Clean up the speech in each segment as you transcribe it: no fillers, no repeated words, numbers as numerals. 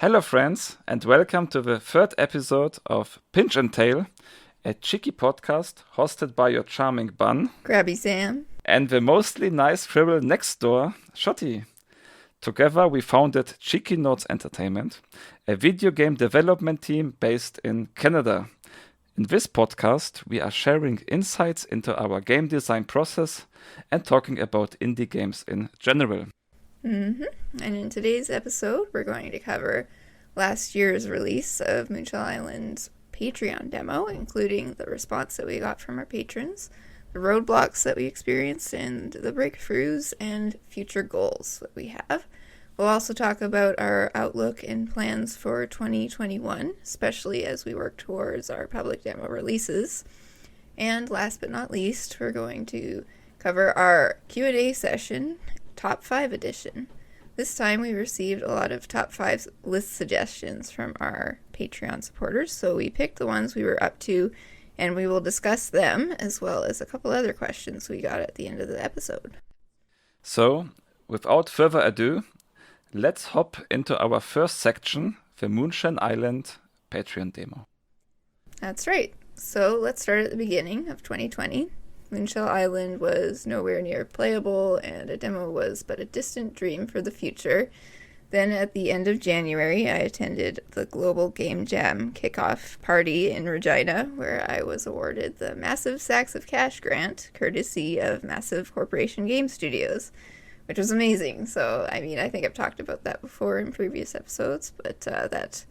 Hello, friends, and welcome to the third episode of Pinch and Tail, a cheeky podcast hosted by your charming bun, Crabby Sam, and the mostly nice scribble next door, Schotti. Together, we founded Cheeky Notes Entertainment, a video game development team based in Canada. In this podcast, we are sharing insights into our game design process and talking about indie games in general. And in today's episode, we're going to cover last year's release of Moonshell Island's Patreon demo, including the response that we got from our patrons, the roadblocks that we experienced, and the breakthroughs and future goals that we have. We'll also talk about our outlook and plans for 2021, especially as we work towards our public demo releases. And last but not least, we're going to cover our Q&A session, Top 5 edition. This time we received a lot of top 5 list suggestions from our Patreon supporters, so we picked the ones we were up to, and we will discuss them, as well as a couple other questions we got at the end of the episode. So, without further ado, let's hop into our first section, the Moonshell Island Patreon demo. That's right. So let's start at the beginning of 2020. Moonshell Island was nowhere near playable, and a demo was but a distant dream for the future. Then at the end of January, I attended the Global Game Jam kickoff party in Regina, where I was awarded the Massive Sacks of Cash grant, courtesy of Massive Corporation Game Studios, which was amazing. So, I think I've talked about that before in previous episodes, but that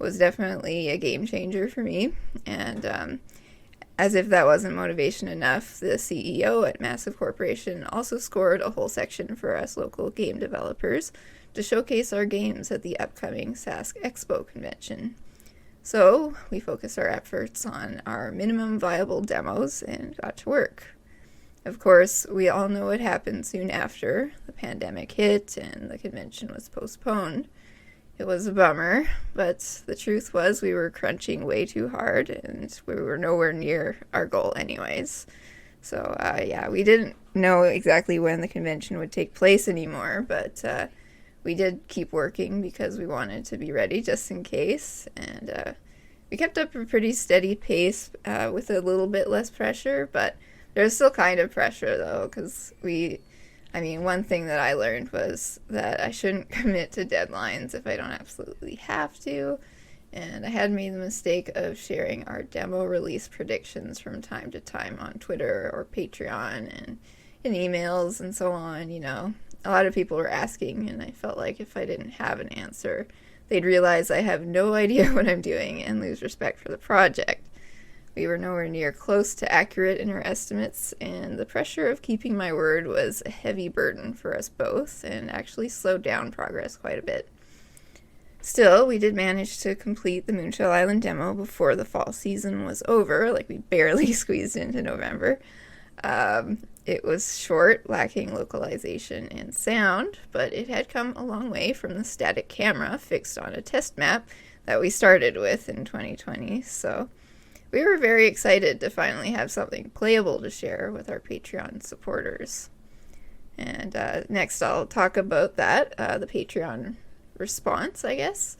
was definitely a game changer for me. And as if that wasn't motivation enough, the CEO at Massive Corporation also scored a whole section for us local game developers to showcase our games at the upcoming Sask Expo convention. So we focused our efforts on our minimum viable demos and got to work. Of course, we all know what happened soon after. The pandemic hit and the convention was postponed. It was a bummer, but the truth was we were crunching way too hard, and we were nowhere near our goal anyways. So, we didn't know exactly when the convention would take place anymore, but we did keep working because we wanted to be ready just in case, and we kept up a pretty steady pace with a little bit less pressure, but there's still kind of pressure, though, because one thing that I learned was that I shouldn't commit to deadlines if I don't absolutely have to. And I had made the mistake of sharing our demo release predictions from time to time on Twitter or Patreon and in emails and so on. A lot of people were asking, and I felt like if I didn't have an answer, they'd realize I have no idea what I'm doing and lose respect for the project. We were nowhere near close to accurate in our estimates, and the pressure of keeping my word was a heavy burden for us both and actually slowed down progress quite a bit. Still, we did manage to complete the Moonshell Island demo before the fall season was over, like we barely squeezed into November. It was short, lacking localization and sound, but it had come a long way from the static camera fixed on a test map that we started with in 2020, so we were very excited to finally have something playable to share with our Patreon supporters. And next I'll talk about that, the Patreon response, I guess.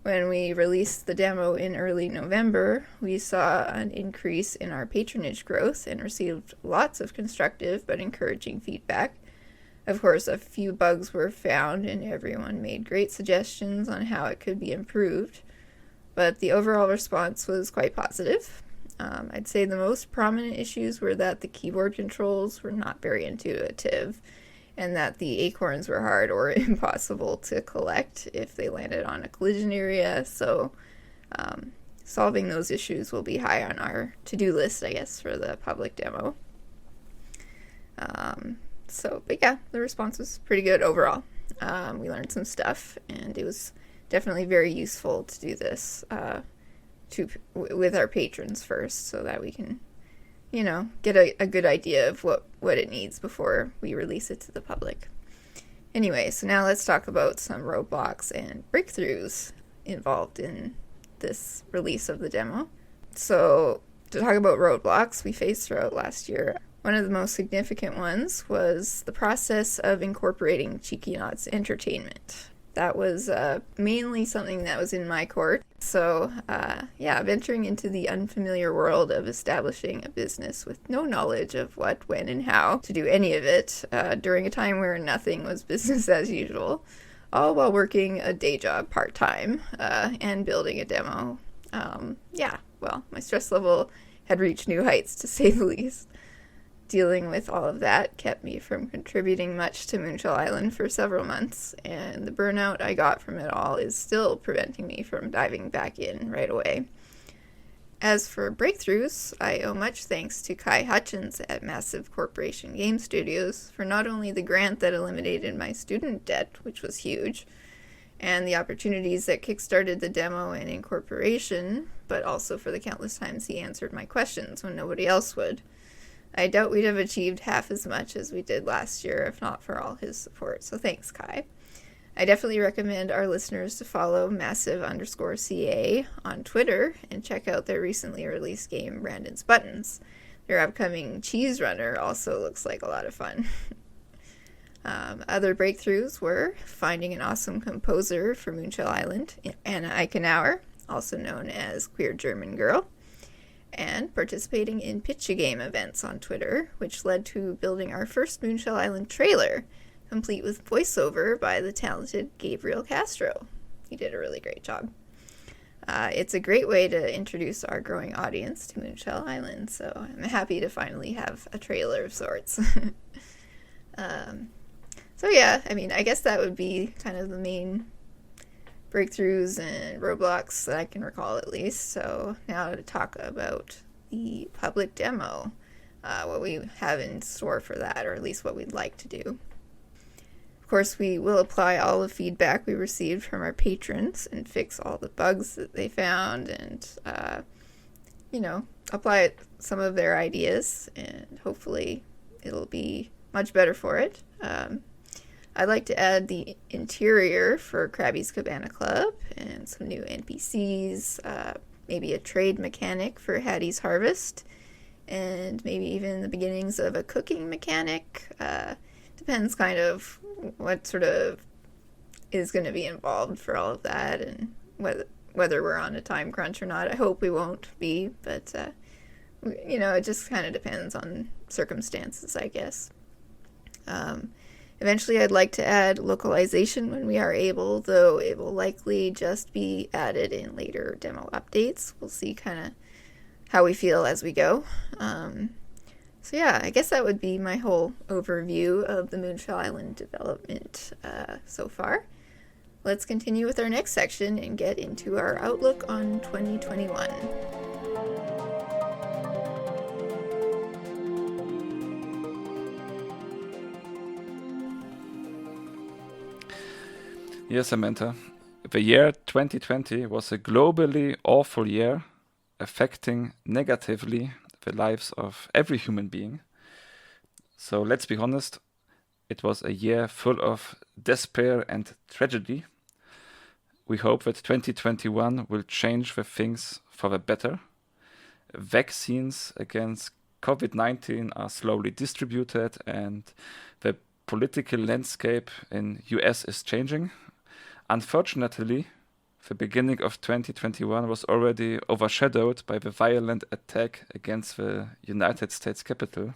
When we released the demo in early November, we saw an increase in our patronage growth and received lots of constructive but encouraging feedback. Of course, a few bugs were found and everyone made great suggestions on how it could be improved. But the overall response was quite positive. I'd say the most prominent issues were that the keyboard controls were not very intuitive, and that the acorns were hard or impossible to collect if they landed on a collision area. So solving those issues will be high on our to-do list, I guess, for the public demo. The response was pretty good overall. We learned some stuff, and it was definitely very useful to do this with our patrons first, so that we can, get a good idea of what it needs before we release it to the public. Anyway, so now let's talk about some roadblocks and breakthroughs involved in this release of the demo. So to talk about roadblocks we faced throughout last year, one of the most significant ones was the process of incorporating Cheeky Notes entertainment. that was mainly something that was in my court. So, yeah, venturing into the unfamiliar world of establishing a business with no knowledge of what, when, and how to do any of it during a time where nothing was business as usual, all while working a day job part-time and building a demo. Yeah, well, my stress level had reached new heights, to say the least. Dealing with all of that kept me from contributing much to Moonshell Island for several months, and the burnout I got from it all is still preventing me from diving back in right away. As for breakthroughs, I owe much thanks to Kai Hutchins at Massive Corporation Game Studios for not only the grant that eliminated my student debt, which was huge, and the opportunities that kickstarted the demo and incorporation, but also for the countless times he answered my questions when nobody else would. I doubt we'd have achieved half as much as we did last year if not for all his support, so thanks, Kai. I definitely recommend our listeners to follow massive_CA on Twitter and check out their recently released game, Brandon's Buttons. Their upcoming Cheese Runner also looks like a lot of fun. Other breakthroughs were finding an awesome composer for Moonshell Island, Anna Eichenauer, also known as Queer German Girl, and participating in Pitch-A-Game events on Twitter, which led to building our first Moonshell Island trailer, complete with voiceover by the talented Gabriel Castro. He did a really great job. It's a great way to introduce our growing audience to Moonshell Island, so I'm happy to finally have a trailer of sorts. So yeah, I mean, I guess that would be kind of the main breakthroughs and roadblocks that I can recall at least. So now to talk about the public demo, what we have in store for that, or at least what we'd like to do. Of course, we will apply all the feedback we received from our patrons and fix all the bugs that they found and, apply some of their ideas, and hopefully it'll be much better for it. I'd like to add the interior for Crabby's Cabana Club and some new NPCs, maybe a trade mechanic for Hattie's Harvest, and maybe even the beginnings of a cooking mechanic. Depends kind of what sort of is going to be involved for all of that and whether we're on a time crunch or not. I hope we won't be, but, it just kind of depends on circumstances, I guess. Eventually, I'd like to add localization when we are able, though it will likely just be added in later demo updates. We'll see kind of how we feel as we go. So yeah, I guess that would be my whole overview of the Moonshell Island development so far. Let's continue with our next section and get into our outlook on 2021. Yes, Samantha. The year 2020 was a globally awful year, affecting negatively the lives of every human being. So let's be honest, it was a year full of despair and tragedy. We hope that 2021 will change the things for the better. Vaccines against COVID-19 are slowly distributed and the political landscape in US is changing. Unfortunately, the beginning of 2021 was already overshadowed by the violent attack against the United States Capitol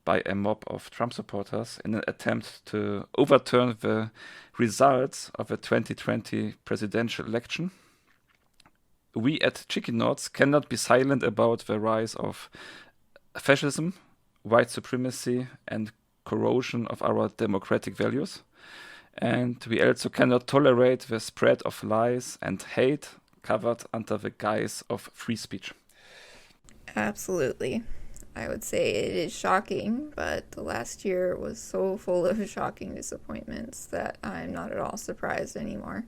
by a mob of Trump supporters in an attempt to overturn the results of the 2020 presidential election. We at Chicken Nuts cannot be silent about the rise of fascism, white supremacy, and corrosion of our democratic values. And we also cannot tolerate the spread of lies and hate covered under the guise of free speech. Absolutely. I would say it is shocking, but the last year was so full of shocking disappointments that I'm not at all surprised anymore.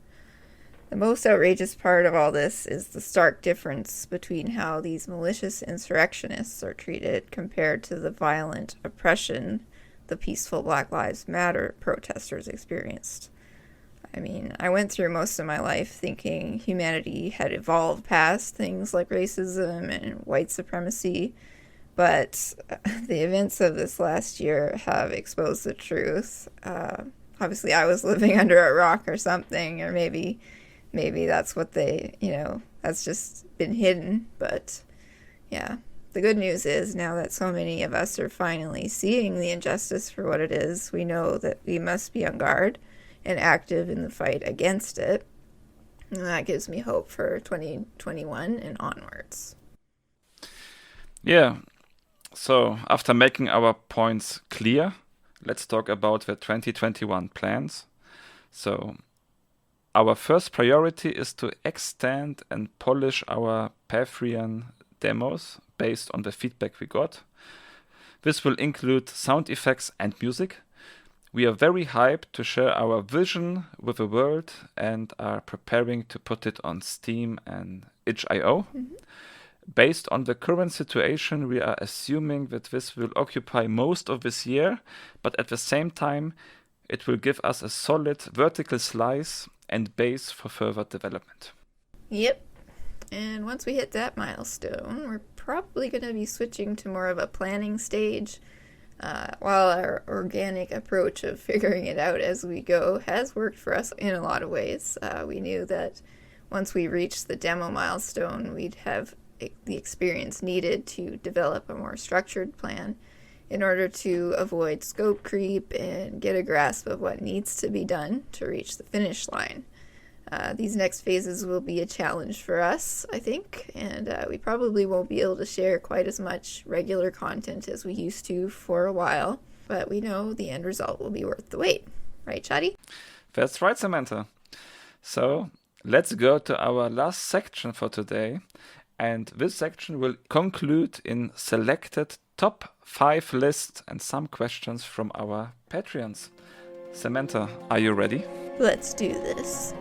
The most outrageous part of all this is the stark difference between how these malicious insurrectionists are treated compared to the violent oppression the peaceful Black Lives Matter protesters experienced. I mean, I went through most of my life thinking humanity had evolved past things like racism and white supremacy, but the events of this last year have exposed the truth. obviously I was living under a rock or something, or maybe that's what they, that's just been hidden. But yeah, the good news is now that so many of us are finally seeing the injustice for what it is, we know that we must be on guard and active in the fight against it. And that gives me hope for 2021 and onwards. Yeah, so after making our points clear, let's talk about the 2021 plans. So our first priority is to extend and polish our Patreon demos based on the feedback we got. This will include sound effects and music. We are very hyped to share our vision with the world and are preparing to put it on Steam and itch.io. Based on the current situation, we are assuming that this will occupy most of this year, but at the same time, it will give us a solid vertical slice and base for further development. Yep. And once we hit that milestone, we're probably going to be switching to more of a planning stage. While our organic approach of figuring it out as we go has worked for us in a lot of ways, we knew that once we reached the demo milestone, we'd have the experience needed to develop a more structured plan in order to avoid scope creep and get a grasp of what needs to be done to reach the finish line. These next phases will be a challenge for us, I think, and we probably won't be able to share quite as much regular content as we used to for a while, but we know the end result will be worth the wait. Right, Schotti? That's right, Samantha. So let's go to our last section for today, and this section will conclude in selected top 5 lists and some questions from our Patreons. Samantha, are you ready? Let's do this.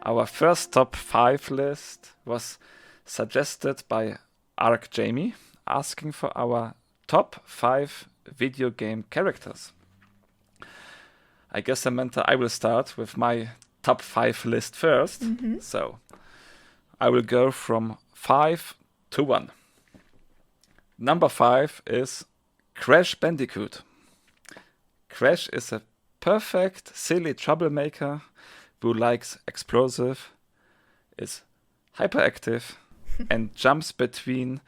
Our first top 5 list was suggested by Arc Jamie, asking for our top 5 video game characters. I guess, Samantha, I will start with my top 5 list first. So I will go from 5 to 1. Number 5 is Crash Bandicoot. Crash is a perfect, silly troublemaker who likes explosive, is hyperactive, and jumps between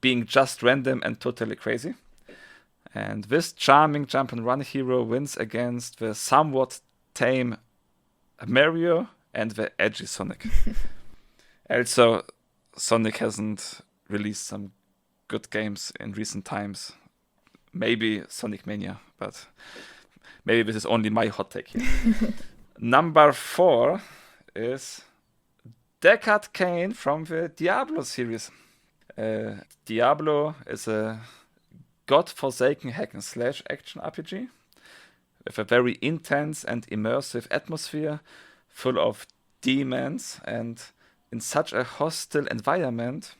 being just random and totally crazy. And this charming jump and run hero wins against the somewhat tame Mario and the edgy Sonic. Also, Sonic hasn't released some good games in recent times. Maybe Sonic Mania, but maybe this is only my hot take here. Number 4 is Deckard Cain from the Diablo series. Diablo is a godforsaken hack-and-slash action RPG with a very intense and immersive atmosphere full of demons, and in such a hostile environment,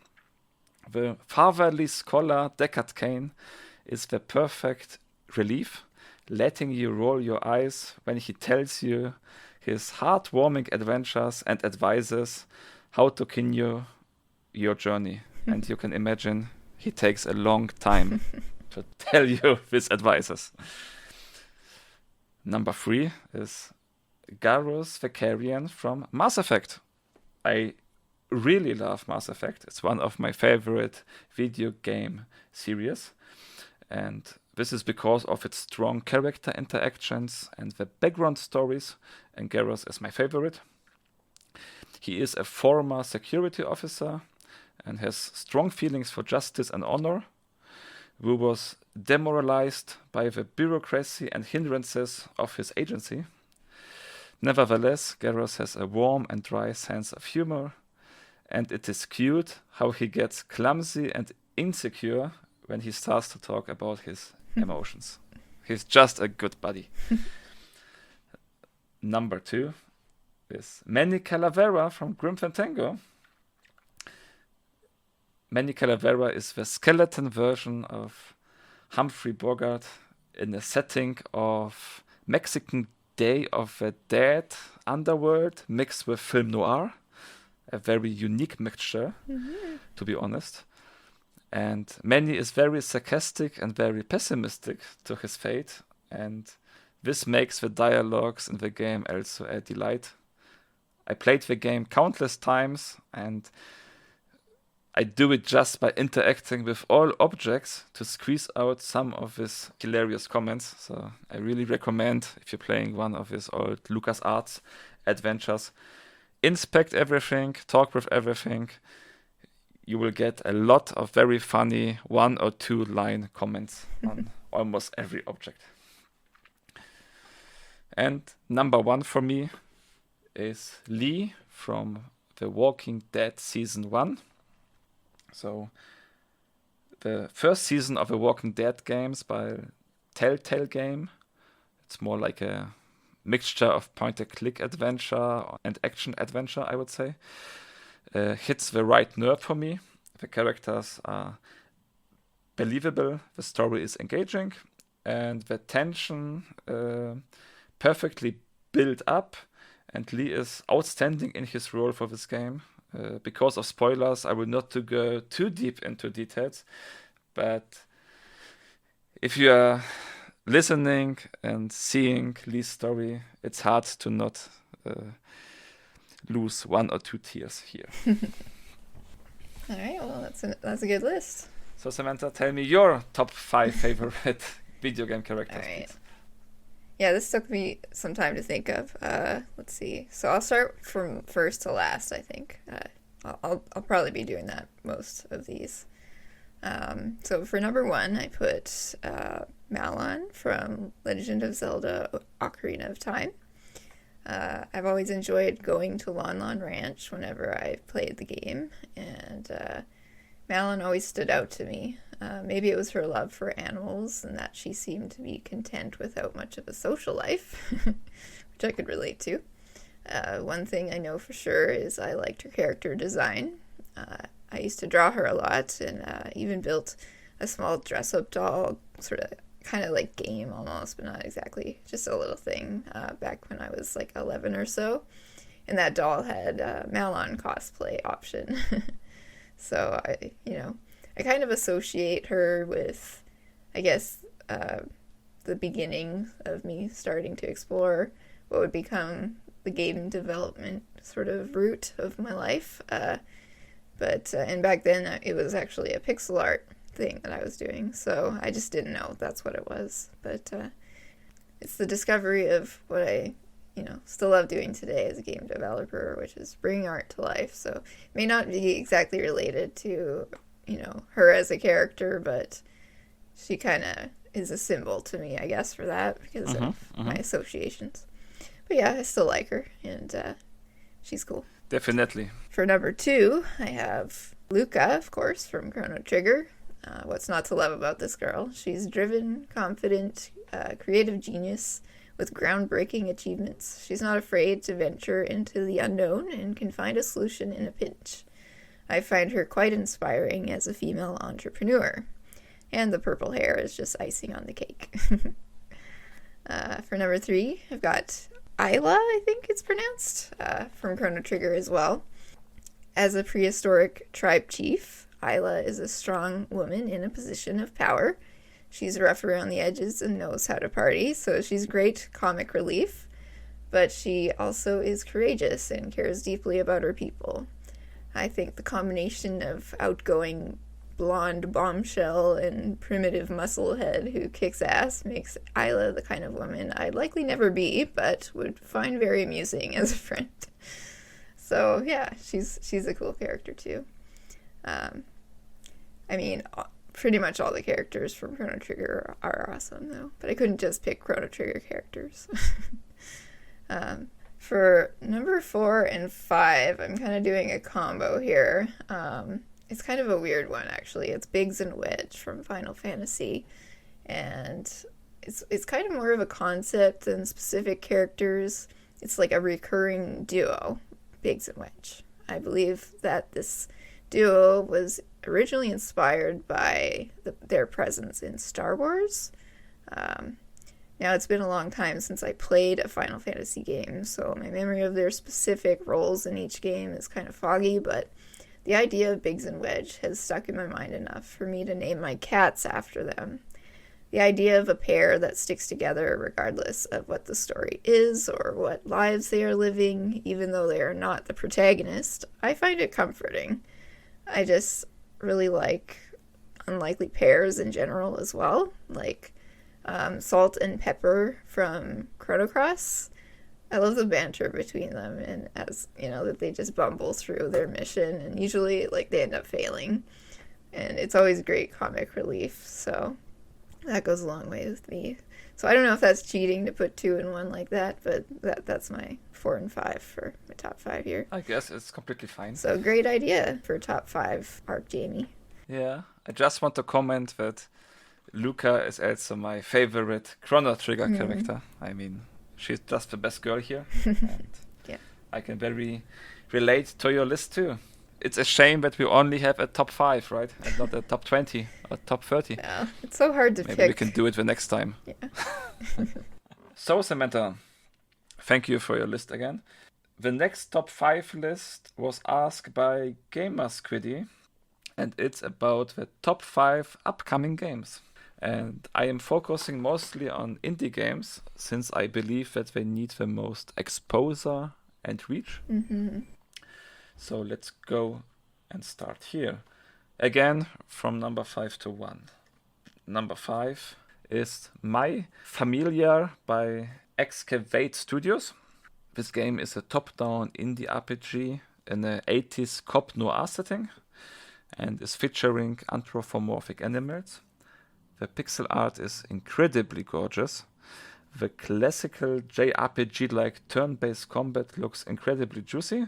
the fatherly scholar Deckard Cain is the perfect relief, letting you roll your eyes when he tells you his heartwarming adventures and advises how to continue your journey. And you can imagine he takes a long time to tell you his advices. Number 3 is Garrus Vakarian from Mass Effect. I really love Mass Effect. It's one of my favorite video game series. And this is because of its strong character interactions and the background stories, and Garrus is my favorite. He is a former security officer and has strong feelings for justice and honor, who was demoralized by the bureaucracy and hindrances of his agency. Nevertheless, Garrus has a warm and dry sense of humor, and it is cute how he gets clumsy and insecure when he starts to talk about his emotions. He's just a good buddy. Number 2 is Manny Calavera from Grim Fandango. Manny Calavera is the skeleton version of Humphrey Bogart in a setting of Mexican Day of the Dead underworld mixed with film noir. a very unique mixture, to be honest. And Manny is very sarcastic and very pessimistic to his fate, and this makes the dialogues in the game also a delight. I played the game countless times, and I do it just by interacting with all objects to squeeze out some of his hilarious comments. So I really recommend, if you're playing one of his old LucasArts adventures, inspect everything, talk with everything. You will get a lot of very funny 1 or 2 line comments on almost every object. And number 1 for me is Lee from The Walking Dead Season 1. So the first season of the Walking Dead games by Telltale Game. It's more like a mixture of point-and-click adventure and action adventure, I would say. Hits the right nerve for me. The characters are believable, the story is engaging, and the tension perfectly built up, and Lee is outstanding in his role for this game. Because of spoilers, I will not to go too deep into details, but if you are listening and seeing Lee's story, it's hard to not lose 1 or 2 tears here. All right, well, that's a good list. So Samantha, tell me your top 5 favorite video game characters. All right. Please. Yeah, this took me some time to think of. Let's see. So I'll start from first to last, I think. I'll probably be doing that most of these. So for number 1, I put Malon from Legend of Zelda Ocarina of Time. I've always enjoyed going to Lon Lon Ranch whenever I've played the game, and Malon always stood out to me. Maybe it was her love for animals and that she seemed to be content without much of a social life, which I could relate to. One thing I know for sure is I liked her character design. I used to draw her a lot, and even built a small dress-up doll, sort of kind of like game almost, but not exactly, just a little thing, back when I was like 11 or so. And that doll had a Malon cosplay option. So I kind of associate her with, I guess, the beginning of me starting to explore what would become the game development sort of route of my life. And back then it was actually a pixel art thing that I was doing, so I just didn't know that's what it was. But it's the discovery of what I still love doing today as a game developer, which is bringing art to life. So it may not be exactly related to her as a character, but she kind of is a symbol to me, I guess, for that, because of my associations. But yeah, I still like her, and she's cool. Definitely. For number 2, I have Luca, of course, from Chrono Trigger. What's not to love about this girl? She's driven, confident, creative genius with groundbreaking achievements. She's not afraid to venture into the unknown and can find a solution in a pinch. I find her quite inspiring as a female entrepreneur. And the purple hair is just icing on the cake. For number 3, I've got Isla, I think it's pronounced, from Chrono Trigger as well. As a prehistoric tribe chief, Isla is a strong woman in a position of power. She's rough around the edges and knows how to party, so she's great comic relief. But she also is courageous and cares deeply about her people. I think the combination of outgoing blonde bombshell and primitive musclehead who kicks ass makes Isla the kind of woman I'd likely never be, but would find very amusing as a friend. So yeah, she's a cool character too. Pretty much all the characters from Chrono Trigger are awesome though, but I couldn't just pick Chrono Trigger characters. For number 4 and 5, I'm kind of doing a combo here. It's kind of a weird one, actually. It's Biggs and Wedge from Final Fantasy, and it's kind of more of a concept than specific characters. It's like a recurring duo, Biggs and Wedge. I believe that this duo was originally inspired by their presence in Star Wars. Now, it's been a long time since I played a Final Fantasy game, so my memory of their specific roles in each game is kind of foggy, but the idea of Biggs and Wedge has stuck in my mind enough for me to name my cats after them. The idea of a pair that sticks together regardless of what the story is or what lives they are living, even though they are not the protagonist, I find it comforting. I just really like unlikely pairs in general as well, like Salt and Pepper from Chrono Cross. I love the banter between them, and as you know, that they just bumble through their mission, and usually like they end up failing, and it's always great comic relief. So that goes a long way with me. So I don't know if that's cheating to put 2 in 1 like that, but that's my 4 and 5 for my top 5 here. I guess it's completely fine. So great idea for top 5 Arc Jamie. Yeah, I just want to comment that Luca is also my favorite Chrono Trigger character. I mean, she's just the best girl here. And yeah. I can very relate to your list too. It's a shame that we only have a top 5, right? And not a top 20 or top 30. Yeah, it's so hard to Maybe pick. we can do it the next time. Yeah. So, Samantha, thank you for your list again. The next top 5 list was asked by Gamersquiddy, and it's about the top 5 upcoming games. And I am focusing mostly on indie games, since I believe that they need the most exposure and reach. Mm-hmm. So let's go and start here. Again, from number 5 to 1. Number 5 is My Familiar by Excavate Studios. This game is a top-down indie RPG in an 80s cop noir setting and is featuring anthropomorphic animals. The pixel art is incredibly gorgeous. The classical JRPG-like turn-based combat looks incredibly juicy.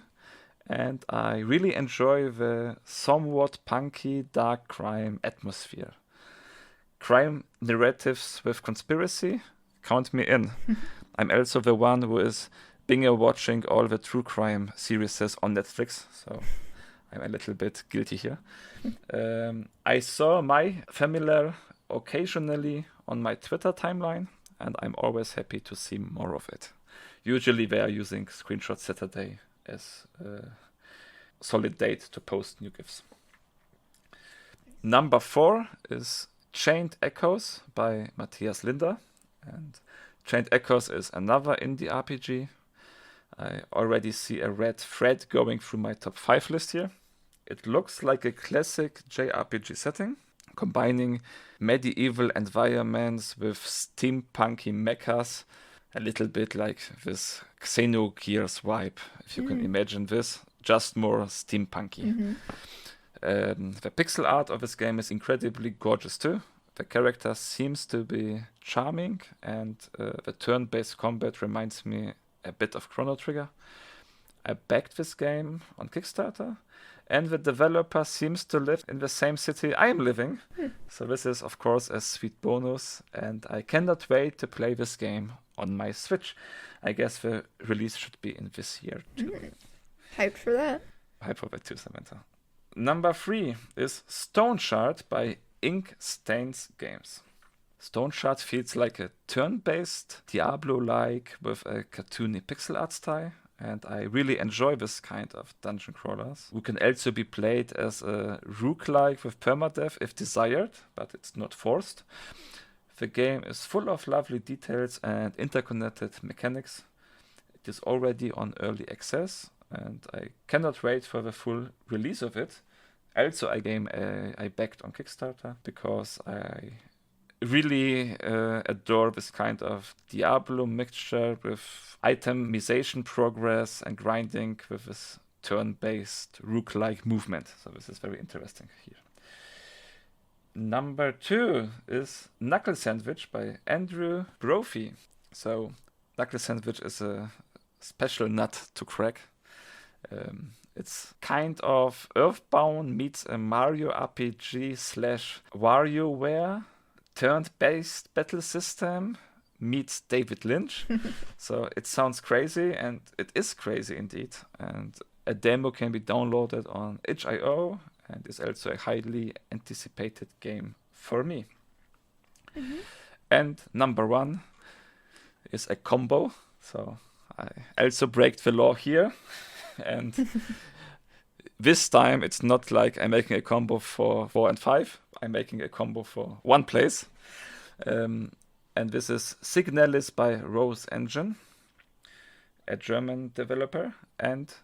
And I really enjoy the somewhat punky dark crime atmosphere. Crime narratives with conspiracy? Count me in. I'm also the one who is binge watching all the true crime series on Netflix, so I'm a little bit guilty here. I saw My Familiar occasionally on my Twitter timeline, and I'm always happy to see more of it. Usually they are using Screenshot Saturday as a solid date to post new GIFs. Number 4 is Chained Echoes by Matthias Linder. And Chained Echoes is another indie RPG. I already see a red thread going through my top 5 list here. It looks like a classic JRPG setting, combining medieval environments with steampunky mechas, a little bit like this Xenogears vibe, if you can imagine this, just more steampunky. The pixel art of this game is incredibly gorgeous too. The character seems to be charming, and the turn-based combat reminds me a bit of Chrono Trigger. I backed this game on Kickstarter, and the developer seems to live in the same city I am living. So this is, of course, a sweet bonus, and I cannot wait to play this game on my Switch. I guess the release should be in this year too. Hyped for that. Hype for that too, Samantha. Number 3 is Stone Shard by Ink Stains Games. Stone Shard feels like a turn-based Diablo-like with a cartoony pixel art style. And I really enjoy this kind of dungeon crawlers, who can also be played as a roguelike with permadeath if desired, but it's not forced. The game is full of lovely details and interconnected mechanics. It is already on early access, and I cannot wait for the full release of it. Also, a game I backed on Kickstarter because I really adore this kind of Diablo mixture with itemization progress and grinding with this turn-based rook-like movement. So this is very interesting here. Number 2 is Knuckle Sandwich by Andrew Brophy. So Knuckle Sandwich is a special nut to crack. It's kind of Earthbound meets a Mario RPG / WarioWare turn-based battle system meets David Lynch. So it sounds crazy, and it is crazy indeed. And a demo can be downloaded on itch.io and is also a highly anticipated game for me. And number 1, is a combo. So I also break the law here. And this time it's not like I'm making a combo for 4 and 5. I'm making a combo for one place. And this is Signalis by Rose Engine, a German developer, and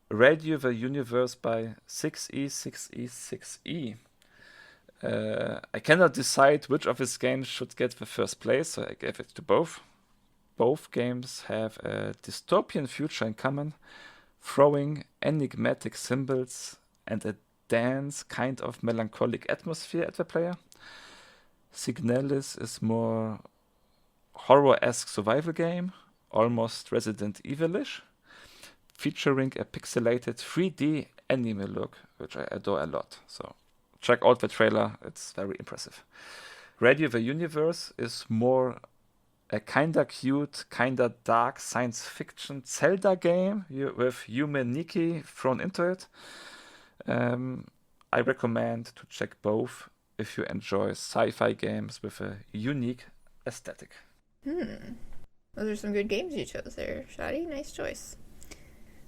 Radio the Universe by 6E6E6E. I cannot decide which of his games should get the first place, so I gave it to both. Both games have a dystopian future in common, throwing enigmatic symbols and a dense, kind of melancholic atmosphere at the player. Signalis is more horror-esque survival game, almost Resident Evil-ish, featuring a pixelated 3D anime look, which I adore a lot. So check out the trailer, it's very impressive. Radio the Universe is more a kinda cute, kinda dark science fiction Zelda game with human Nikki thrown into it. I recommend to check both if you enjoy sci-fi games with a unique aesthetic. Those are some good games you chose there, Schotti. Nice choice.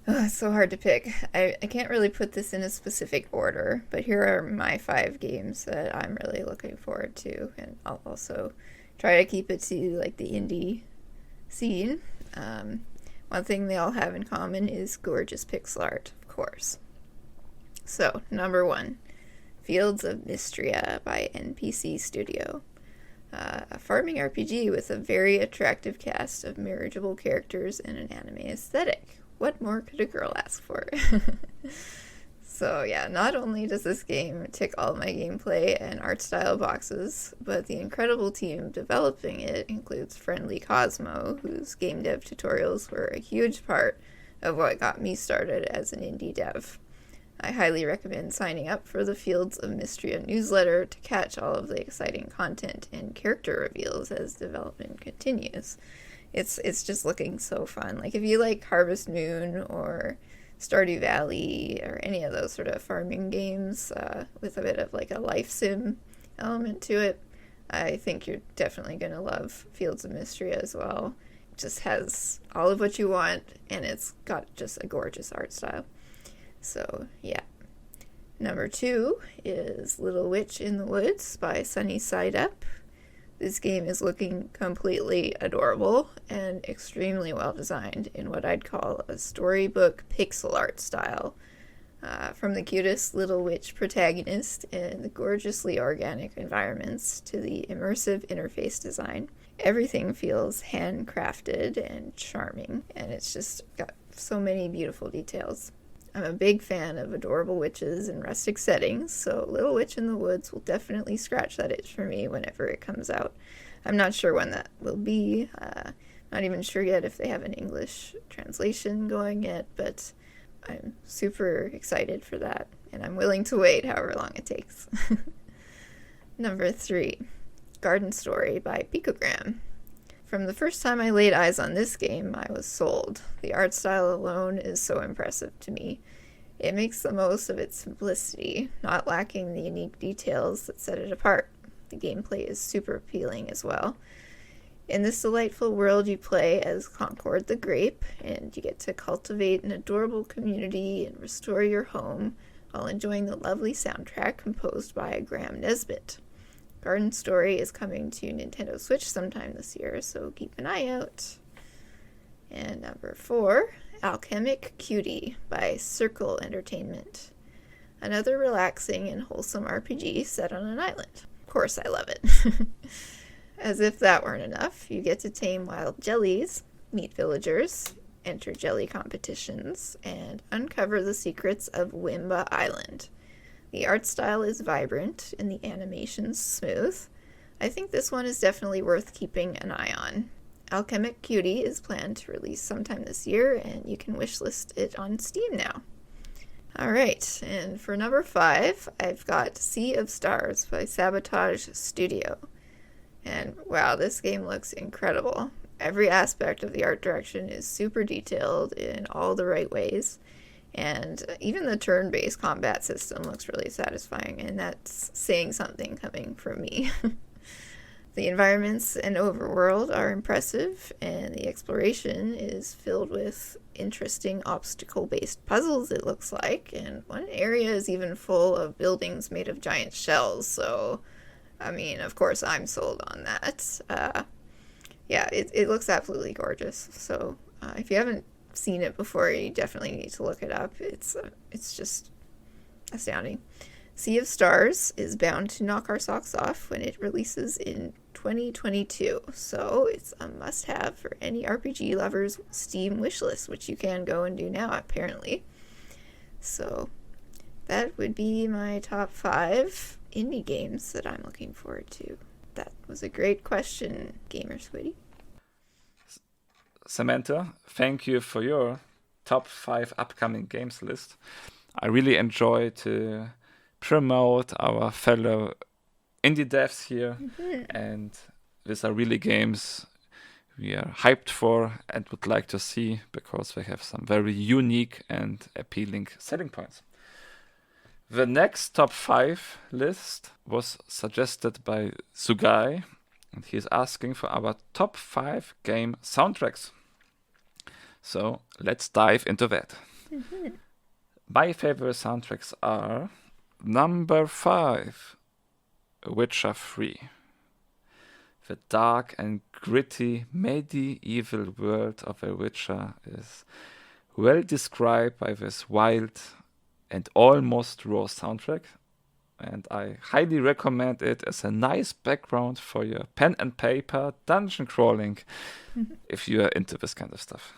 Oh, it's so hard to pick. I can't really put this in a specific order, but here are my 5 games that I'm really looking forward to, and I'll also try to keep it to like the indie scene. One thing they all have in common is gorgeous pixel art, of course. So, number 1, Fields of Mystria by NPC Studio. A farming RPG with a very attractive cast of marriageable characters and an anime aesthetic. What more could a girl ask for? So yeah, not only does this game tick all my gameplay and art style boxes, but the incredible team developing it includes Friendly Cosmo, whose game dev tutorials were a huge part of what got me started as an indie dev. I highly recommend signing up for the Fields of Mystria newsletter to catch all of the exciting content and character reveals as development continues. It's just looking so fun. Like if you like Harvest Moon or Stardew Valley or any of those sort of farming games with a bit of like a life sim element to it, I think you're definitely going to love Fields of Mystria as well. It just has all of what you want, and it's got just a gorgeous art style. So, yeah. Number 2 is Little Witch in the Woods by Sunny Side Up. This game is looking completely adorable and extremely well designed in what I'd call a storybook pixel art style. From the cutest little witch protagonist and the gorgeously organic environments to the immersive interface design, everything feels handcrafted and charming, and it's just got so many beautiful details. I'm a big fan of adorable witches in rustic settings, so Little Witch in the Woods will definitely scratch that itch for me whenever it comes out. I'm not sure when that will be. Not even sure yet if they have an English translation going yet, but I'm super excited for that, and I'm willing to wait however long it takes. Number 3, Garden Story by Picogram. From the first time I laid eyes on this game, I was sold. The art style alone is so impressive to me. It makes the most of its simplicity, not lacking the unique details that set it apart. The gameplay is super appealing as well. In this delightful world, you play as Concord the Grape, and you get to cultivate an adorable community and restore your home while enjoying the lovely soundtrack composed by Graham Nesbitt. Garden Story is coming to Nintendo Switch sometime this year, so keep an eye out. And number 4, Alchemic Cutie by Circle Entertainment. Another relaxing and wholesome RPG set on an island. Of course I love it. As if that weren't enough, you get to tame wild jellies, meet villagers, enter jelly competitions, and uncover the secrets of Wimba Island. The art style is vibrant and the animation's smooth. I think this one is definitely worth keeping an eye on. Alchemic Cutie is planned to release sometime this year, and you can wishlist it on Steam now. Alright, and for number 5, I've got Sea of Stars by Sabotage Studio. And wow, this game looks incredible. Every aspect of the art direction is super detailed in all the right ways. And even the turn-based combat system looks really satisfying, and that's saying something coming from me. The environments and overworld are impressive, and the exploration is filled with interesting obstacle-based puzzles, it looks like, and one area is even full of buildings made of giant shells, so, I mean, of course I'm sold on that. Yeah, it looks absolutely gorgeous, so if you haven't seen it before, you definitely need to look it up. It's just astounding. Sea of Stars is bound to knock our socks off when it releases in 2022, so it's a must-have for any RPG lover's Steam wishlist, which you can go and do now, apparently. So that would be my top 5 indie games that I'm looking forward to. That was a great question, Gamer Squiddy. Samantha, thank you for your top 5 upcoming games list. I really enjoy to promote our fellow indie devs here, and these are really games we are hyped for and would like to see because they have some very unique and appealing selling points. The next top 5 list was suggested by Sugai, and he's asking for our top 5 game soundtracks. So let's dive into that. My favorite soundtracks are number 5, Witcher 3. The dark and gritty medieval world of a Witcher is well described by this wild and almost raw soundtrack, and I highly recommend it as a nice background for your pen and paper dungeon crawling if you are into this kind of stuff.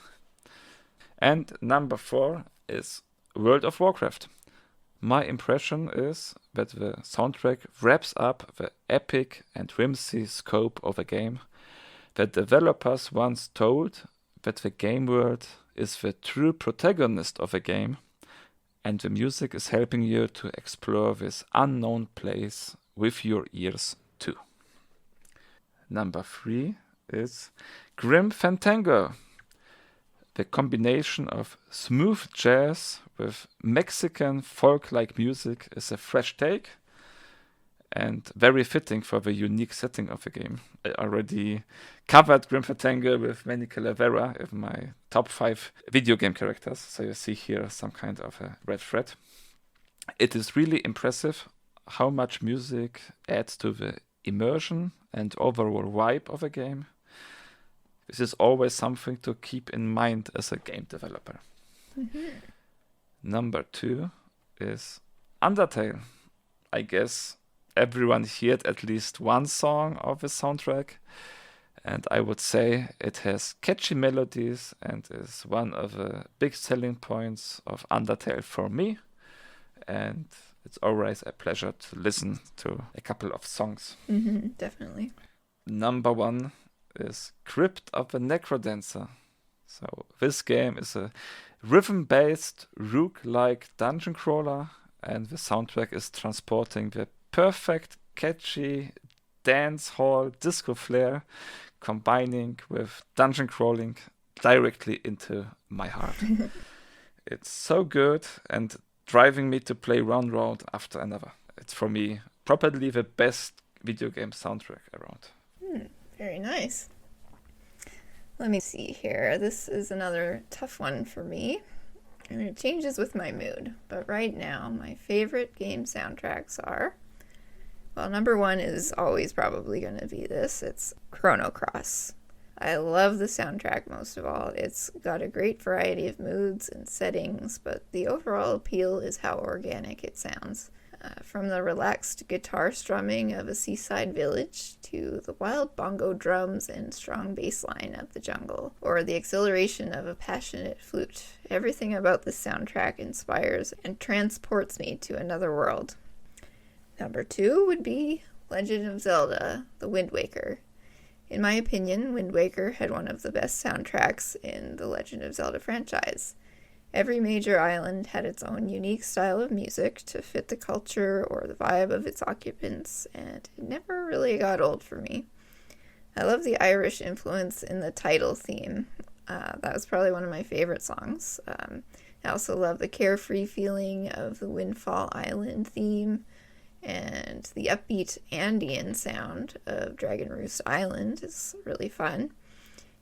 And number 4 is World of Warcraft. My impression is that the soundtrack wraps up the epic and whimsy scope of a game. The developers once told that the game world is the true protagonist of a game, and the music is helping you to explore this unknown place with your ears too. Number 3 is Grim Fandango. The combination of smooth jazz with Mexican folk-like music is a fresh take and very fitting for the unique setting of the game. I already covered Grim Fandango with Manny Calavera in my top 5 video game characters, so you see here some kind of a red thread. It is really impressive how much music adds to the immersion and overall vibe of a game. This is always something to keep in mind as a game developer. Number 2 is Undertale. I guess everyone heard at least one song of the soundtrack, and I would say it has catchy melodies and is one of the big selling points of Undertale for me, and it's always a pleasure to listen to a couple of songs. Definitely. Number 1 is Crypt of the Necrodancer. So this game is a rhythm-based rogue-like dungeon crawler, and the soundtrack is transporting the perfect catchy dance hall disco flair, combining with dungeon crawling directly into my heart. It's so good and driving me to play one round after another. It's for me probably the best video game soundtrack around. Very nice. Let me see here. This is another tough one for me. And it changes with my mood. But right now, my favorite game soundtracks are... Well, number 1 is always probably going to be this. It's Chrono Cross. I love the soundtrack most of all. It's got a great variety of moods and settings, but the overall appeal is how organic it sounds. From the relaxed guitar strumming of a seaside village to the wild bongo drums and strong bass line of the jungle, or the exhilaration of a passionate flute. Everything about this soundtrack inspires and transports me to another world. Number 2 would be Legend of Zelda: The Wind Waker. In my opinion, Wind Waker had one of the best soundtracks in the Legend of Zelda franchise. Every major island had its own unique style of music to fit the culture or the vibe of its occupants, and it never really got old for me. I love the Irish influence in the title theme. That was probably one of my favorite songs. I also love the carefree feeling of the Windfall Island theme, And the upbeat Andean sound of Dragon Roost Island is really fun.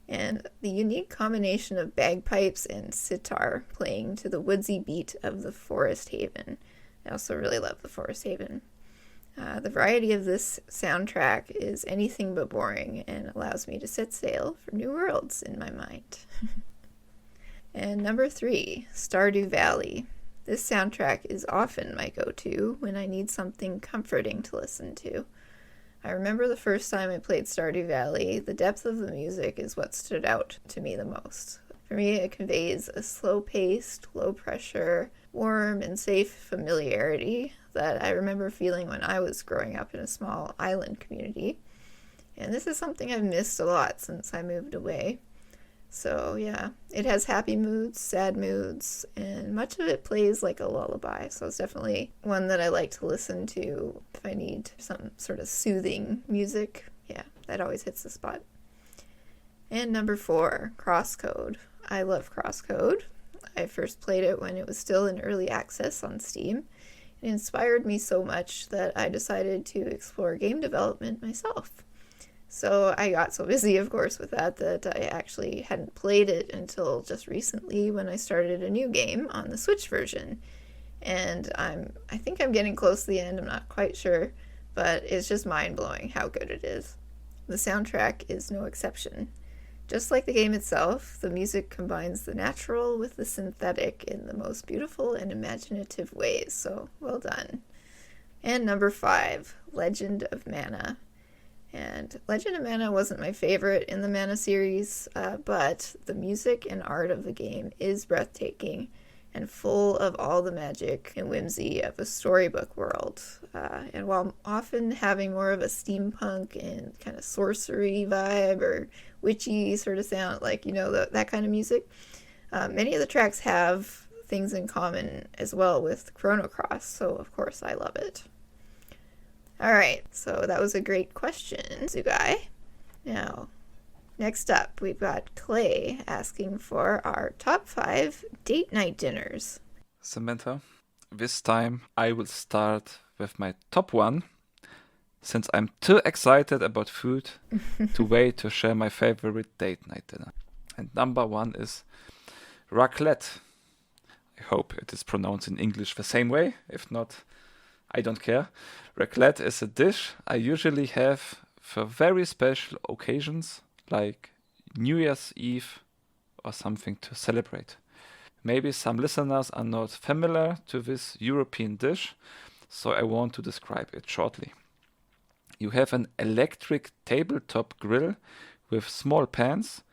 And the unique combination of bagpipes and sitar playing to the woodsy beat of the Forest Haven. I also really love the Forest Haven. The variety of this soundtrack is anything but boring and allows me to set sail for new worlds in my mind. And number 3, Stardew Valley. This soundtrack is often my go-to when I need something comforting to listen to. I remember the first time I played Stardew Valley, the depth of the music is what stood out to me the most. For me, it conveys a slow-paced, low-pressure, warm and safe familiarity that I remember feeling when I was growing up in a small island community. And this is something I've missed a lot since I moved away. So yeah, it has happy moods, sad moods, and much of it plays like a lullaby. So it's definitely one that I like to listen to if I need some sort of soothing music. Yeah, that always hits the spot. And number 4, Crosscode. I love Crosscode. I first played it when it was still in early access on Steam. It inspired me so much that I decided to explore game development myself. So I got so busy, of course, with that I actually hadn't played it until just recently when I started a new game on the Switch version. And I think I'm getting close to the end, I'm not quite sure, but it's just mind-blowing how good it is. The soundtrack is no exception. Just like the game itself, the music combines the natural with the synthetic in the most beautiful and imaginative ways, so well done. And number 5, Legend of Mana. And Legend of Mana wasn't my favorite in the Mana series, but the music and art of the game is breathtaking and full of all the magic and whimsy of a storybook world. And while often having more of a steampunk and kind of sorcery vibe or witchy sort of sound, like, that kind of music, many of the tracks have things in common as well with Chrono Cross, so of course I love it. Alright, so that was a great question, Zugai. Now, next up, we've got Clay asking for our top 5 date night dinners. Samantha, this time I will start with my top 1, since I'm too excited about food to wait to share my favorite date night dinner. And number 1 is raclette. I hope it is pronounced in English the same way. If not, I don't care. Raclette is a dish I usually have for very special occasions, like New Year's Eve or something to celebrate. Maybe some listeners are not familiar to this European dish, so I want to describe it shortly. You have an electric tabletop grill with small pans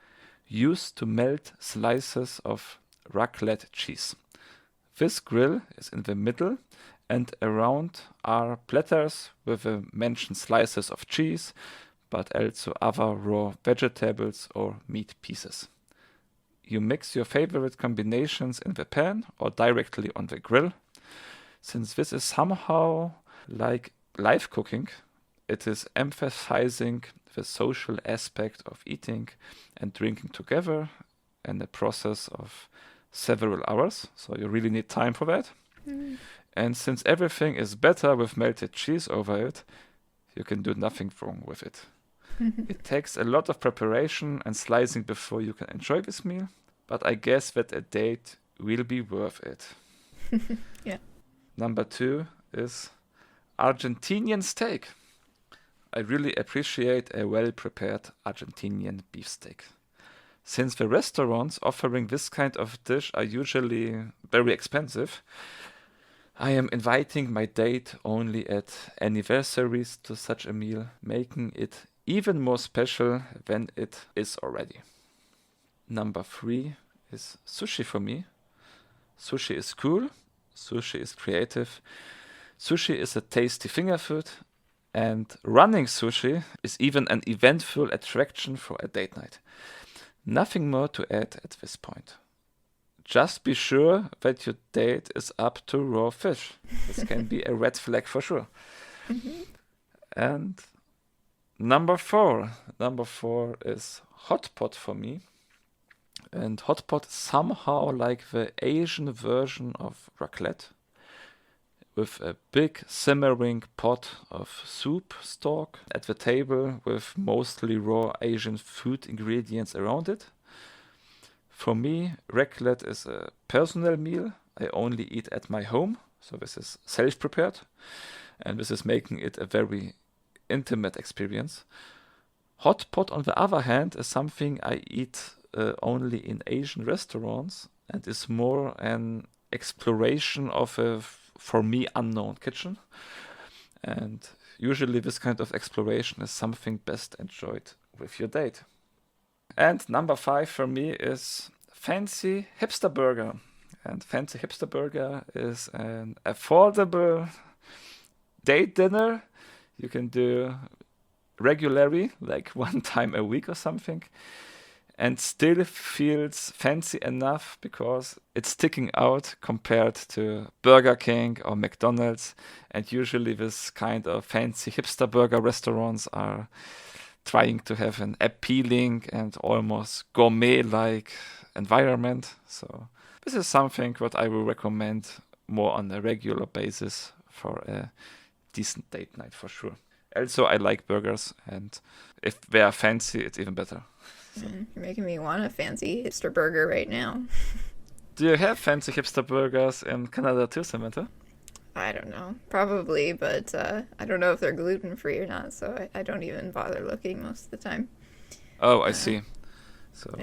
used to melt slices of raclette cheese. This grill is in the middle, and around are platters with the mentioned slices of cheese, but also other raw vegetables or meat pieces. You mix your favorite combinations in the pan or directly on the grill. Since this is somehow like live cooking, it is emphasizing the social aspect of eating and drinking together in a process of several hours, so you really need time for that. And since everything is better with melted cheese over it, you can do nothing wrong with it. It takes a lot of preparation and slicing before you can enjoy this meal, but I guess that a date will be worth it. Yeah. Number 2 is Argentinian steak. I really appreciate a well-prepared Argentinian beefsteak. Since the restaurants offering this kind of dish are usually very expensive, I am inviting my date only at anniversaries to such a meal, making it even more special than it is already. Number 3 is sushi for me. Sushi is cool, sushi is creative, sushi is a tasty finger food, and running sushi is even an eventful attraction for a date night. Nothing more to add at this point. Just be sure that your date is up to raw fish. This can be a red flag for sure. And number 4 is hot pot for me. And hot pot is somehow like the Asian version of raclette. with a big simmering pot of soup stock at the table with mostly raw Asian food ingredients around it. For me, raclette is a personal meal I only eat at my home, so this is self-prepared, and this is making it a very intimate experience. Hot pot, on the other hand, is something I eat only in Asian restaurants and is more an exploration of a, for me, unknown kitchen. And usually this kind of exploration is something best enjoyed with your date. And number 5 for me is fancy hipster burger. And fancy hipster burger is an affordable date dinner you can do regularly, like one time a week or something, and still feels fancy enough because it's sticking out compared to Burger King or McDonald's. And usually this kind of fancy hipster burger restaurants are trying to have an appealing and almost gourmet-like environment. So this is something what I will recommend more on a regular basis for a decent date night for sure. Also, I like burgers, and if they are fancy, it's even better. So. You're making me want a fancy hipster burger right now. Do you have fancy hipster burgers in Canada too, Samantha? I don't know. Probably, but I don't know if they're gluten-free or not, so I don't even bother looking most of the time. Oh, I see. So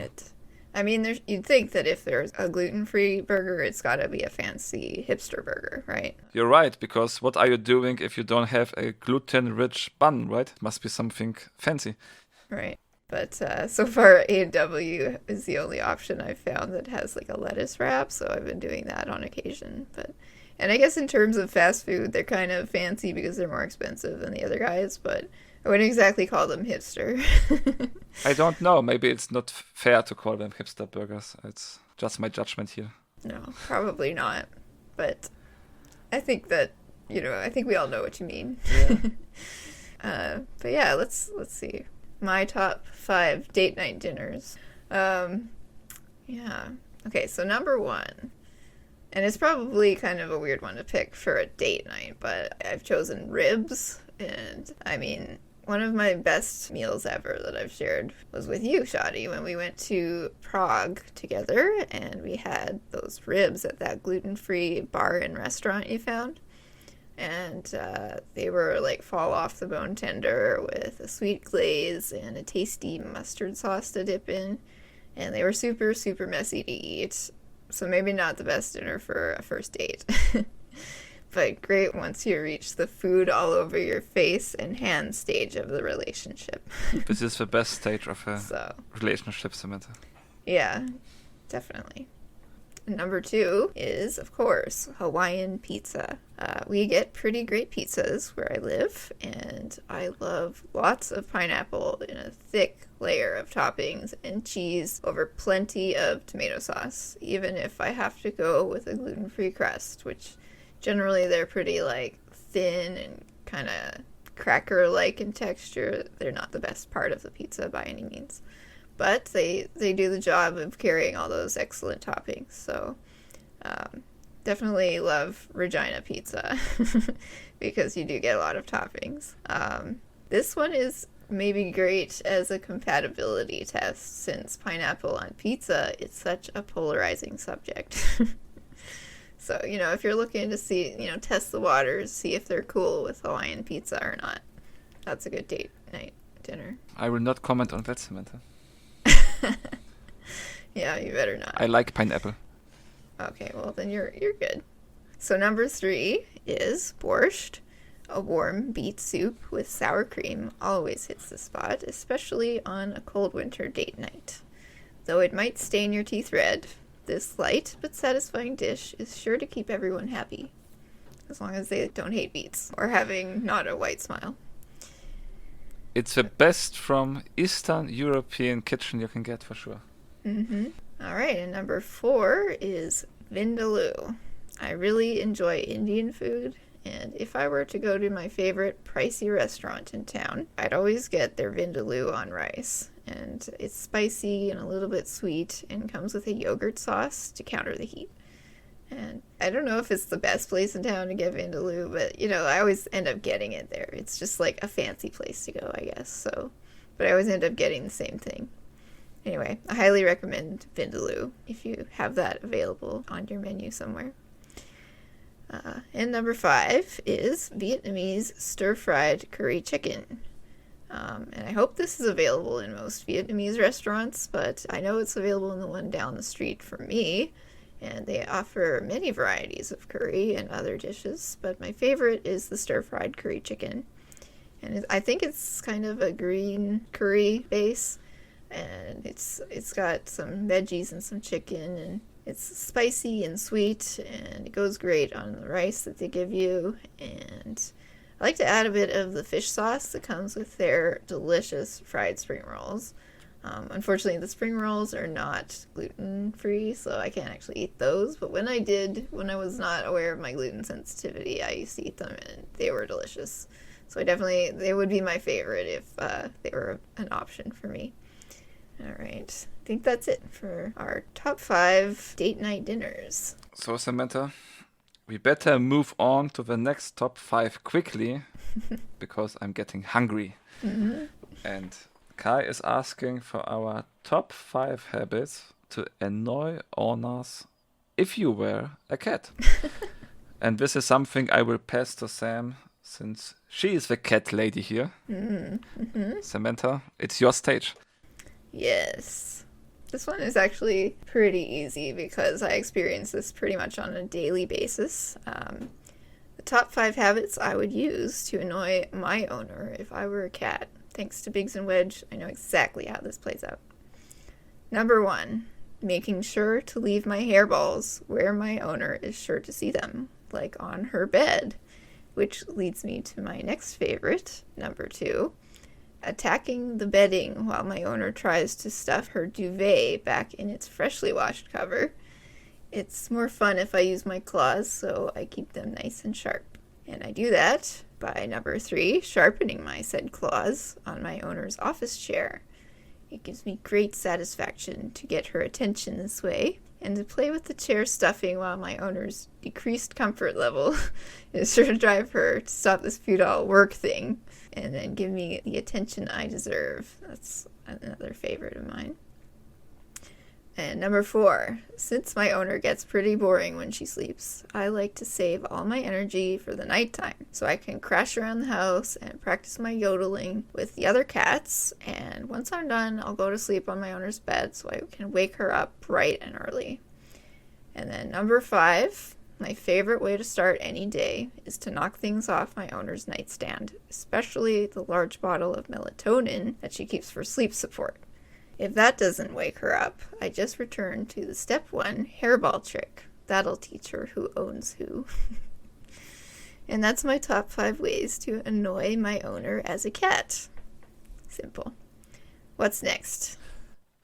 I mean, you'd think that if there's a gluten-free burger, it's got to be a fancy hipster burger, right? You're right, because what are you doing if you don't have a gluten-rich bun, right? It must be something fancy. Right. But so far, A&W is the only option I've found that has like a lettuce wrap, so I've been doing that on occasion. And I guess in terms of fast food, they're kind of fancy because they're more expensive than the other guys, but I wouldn't exactly call them hipster. I don't know. Maybe it's not fair to call them hipster burgers. It's just my judgment here. No, probably not. But I think that, I think we all know what you mean. Yeah. But yeah, let's see. My top 5 date night dinners. Yeah. Okay, so number 1. And it's probably kind of a weird one to pick for a date night, but I've chosen ribs. And I mean, one of my best meals ever that I've shared was with you, Schotti, when we went to Prague together and we had those ribs at that gluten-free bar and restaurant you found. And they were like fall off the bone tender with a sweet glaze and a tasty mustard sauce to dip in. And they were super, super messy to eat. So maybe not the best dinner for a first date. But great once you reach the food all over your face and hand stage of the relationship. This is the best stage of a relationship, Samantha. Yeah, definitely. Number 2 is, of course, Hawaiian pizza. We get pretty great pizzas where I live, and I love lots of pineapple in a thick layer of toppings and cheese over plenty of tomato sauce, even if I have to go with a gluten-free crust, which generally they're pretty thin and kind of cracker-like in texture. They're not the best part of the pizza by any means. But they do the job of carrying all those excellent toppings. So definitely love Regina pizza because you do get a lot of toppings. This one is maybe great as a compatibility test since pineapple on pizza is such a polarizing subject. So, if you're looking to see, test the waters, see if they're cool with Hawaiian pizza or not, that's a good date night dinner. I will not comment on that, Samantha. Yeah, you better not. I like pineapple. Okay, well then you're good. So number 3 is borscht. A warm beet soup with sour cream always hits the spot, especially on a cold winter date night. Though it might stain your teeth red, this light but satisfying dish is sure to keep everyone happy, as long as they don't hate beets or having not a white smile. It's the best from Eastern European kitchen you can get for sure. Mm-hmm. All right, and number 4 is vindaloo. I really enjoy Indian food, and if I were to go to my favorite pricey restaurant in town, I'd always get their vindaloo on rice. And it's spicy and a little bit sweet and comes with a yogurt sauce to counter the heat. And I don't know if it's the best place in town to get Vindaloo, but, I always end up getting it there. It's just like a fancy place to go, I guess. So, but I always end up getting the same thing. Anyway, I highly recommend Vindaloo if you have that available on your menu somewhere. And number 5 is Vietnamese stir-fried curry chicken. And I hope this is available in most Vietnamese restaurants, but I know it's available in the one down the street from me. And they offer many varieties of curry and other dishes, but my favorite is the stir-fried curry chicken. And I think it's kind of a green curry base, and it's got some veggies and some chicken, and it's spicy and sweet, and it goes great on the rice that they give you. And I like to add a bit of the fish sauce that comes with their delicious fried spring rolls. Unfortunately, the spring rolls are not gluten-free, so I can't actually eat those. But when I was not aware of my gluten sensitivity, I used to eat them, and they were delicious. So they would be my favorite if they were an option for me. All right. I think that's it for our top 5 date night dinners. So, Samantha, we better move on to the next top 5 quickly because I'm getting hungry. Mm-hmm. And Kai is asking for our top 5 habits to annoy owners if you were a cat. And this is something I will pass to Sam since she is the cat lady here. Mm-hmm. Samantha, it's your stage. Yes. This one is actually pretty easy because I experience this pretty much on a daily basis. The top 5 habits I would use to annoy my owner if I were a cat. Thanks to Biggs and Wedge, I know exactly how this plays out. Number 1, making sure to leave my hairballs where my owner is sure to see them, like on her bed. Which leads me to my next favorite, number 2. Attacking the bedding while my owner tries to stuff her duvet back in its freshly washed cover. It's more fun if I use my claws, so I keep them nice and sharp. And I do that by number 3, sharpening my said claws on my owner's office chair. It gives me great satisfaction to get her attention this way, and to play with the chair stuffing while my owner's decreased comfort level is sure to drive her to stop this futile work thing and then give me the attention I deserve. That's another favorite of mine. And number 4, since my owner gets pretty boring when she sleeps, I like to save all my energy for the nighttime so I can crash around the house and practice my yodeling with the other cats. And once I'm done, I'll go to sleep on my owner's bed so I can wake her up bright and early. And then number 5, my favorite way to start any day is to knock things off my owner's nightstand, especially the large bottle of melatonin that she keeps for sleep support. If that doesn't wake her up, I just return to the step 1 hairball trick. That'll teach her who owns who. And that's my top 5 ways to annoy my owner as a cat. Simple. What's next?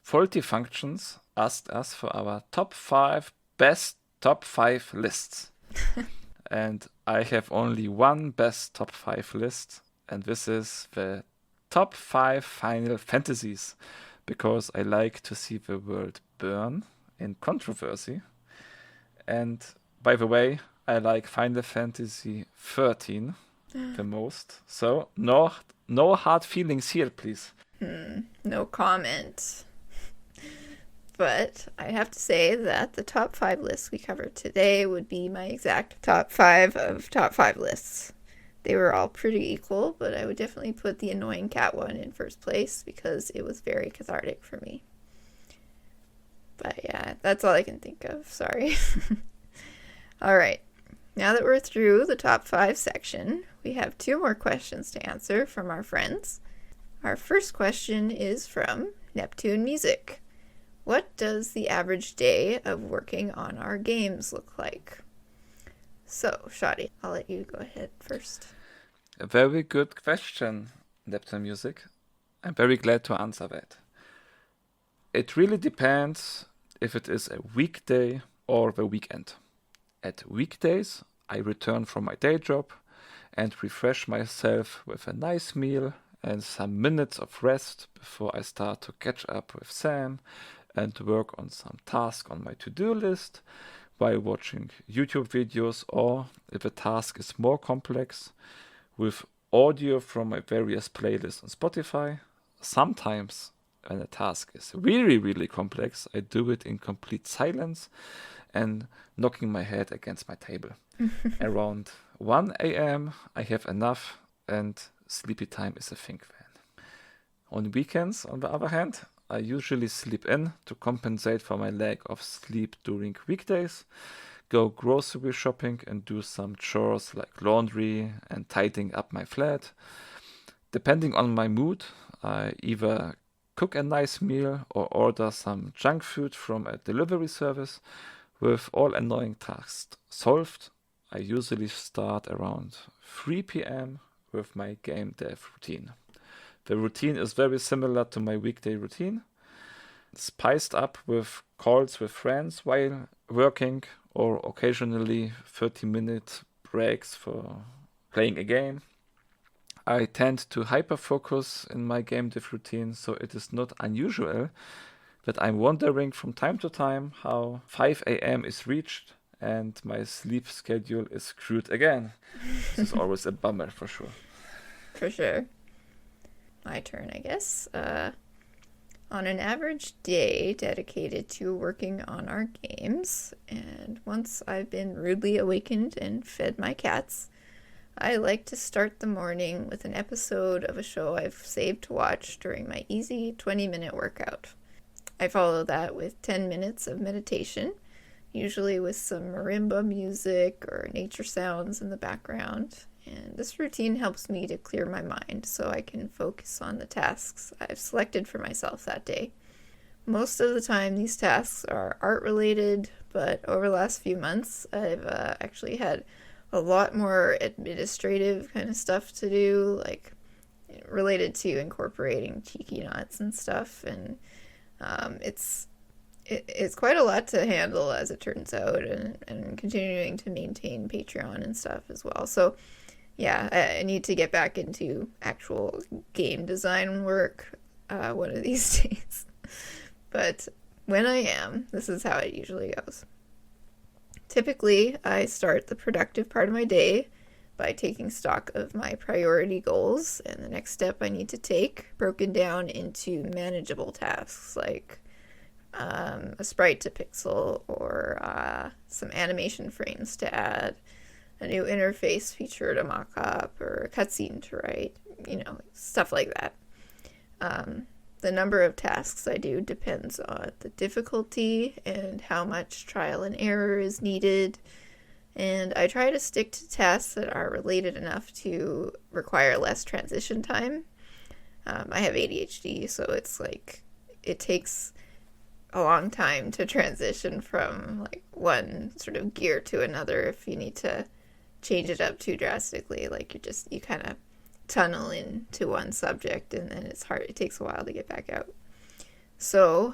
Faulty Functions asked us for our top 5 best top 5 lists. And I have only one best top 5 list, and this is the top 5 Final Fantasies. Because I like to see the world burn in controversy. And by the way, I like Final Fantasy 13 the most. So no hard feelings here, please. No comment. But I have to say that the top 5 lists we covered today would be my exact top 5 of top 5 lists. They were all pretty equal, but I would definitely put the annoying cat one in first place because it was very cathartic for me. But yeah, that's all I can think of. Sorry. All right. Now that we're through the top 5 section, we have 2 more questions to answer from our friends. Our first question is from Neptune Music. What does the average day of working on our games look like? So, Schotti, I'll let you go ahead first. A very good question, Neptune Music. I'm very glad to answer that. It really depends if it is a weekday or the weekend. At weekdays, I return from my day job and refresh myself with a nice meal and some minutes of rest before I start to catch up with Sam and work on some task on my to-do list, while watching YouTube videos, or if a task is more complex, with audio from my various playlists on Spotify. Sometimes, when a task is really, really complex, I do it in complete silence and knocking my head against my table. Around 1 a.m. I have enough, and sleepy time is a thing then. On weekends, on the other hand, I usually sleep in to compensate for my lack of sleep during weekdays, go grocery shopping and do some chores like laundry and tidying up my flat. Depending on my mood, I either cook a nice meal or order some junk food from a delivery service. With all annoying tasks solved, I usually start around 3 p.m. with my game dev routine. The routine is very similar to my weekday routine, spiced up with calls with friends while working, or occasionally 30-minute breaks for playing a game. I tend to hyper-focus in my game dev routine, so it is not unusual that I'm wondering from time to time how 5 a.m. is reached and my sleep schedule is screwed again. This is always a bummer for sure. For sure. My turn, I guess. On an average day dedicated to working on our games, and once I've been rudely awakened and fed my cats, I like to start the morning with an episode of a show I've saved to watch during my easy 20-minute workout. I follow that with 10 minutes of meditation, usually with some marimba music or nature sounds in the background. And this routine helps me to clear my mind so I can focus on the tasks I've selected for myself that day. Most of the time, these tasks are art-related, but over the last few months, I've actually had a lot more administrative kind of stuff to do, like related to incorporating cheeky knots and stuff, and it's quite a lot to handle, as it turns out, and continuing to maintain Patreon and stuff as well. So yeah, I need to get back into actual game design work one of these days. But when I am, this is how it usually goes. Typically, I start the productive part of my day by taking stock of my priority goals and the next step I need to take, broken down into manageable tasks like a sprite to pixel, or some animation frames to add, a new interface feature to mock up, or a cutscene to write, stuff like that. The number of tasks I do depends on the difficulty and how much trial and error is needed. And I try to stick to tasks that are related enough to require less transition time. I have ADHD, so it's like it takes a long time to transition from like one sort of gear to another if you need to change it up too drastically. Like you kind of tunnel into one subject, and then it's hard. It takes a while to get back out. So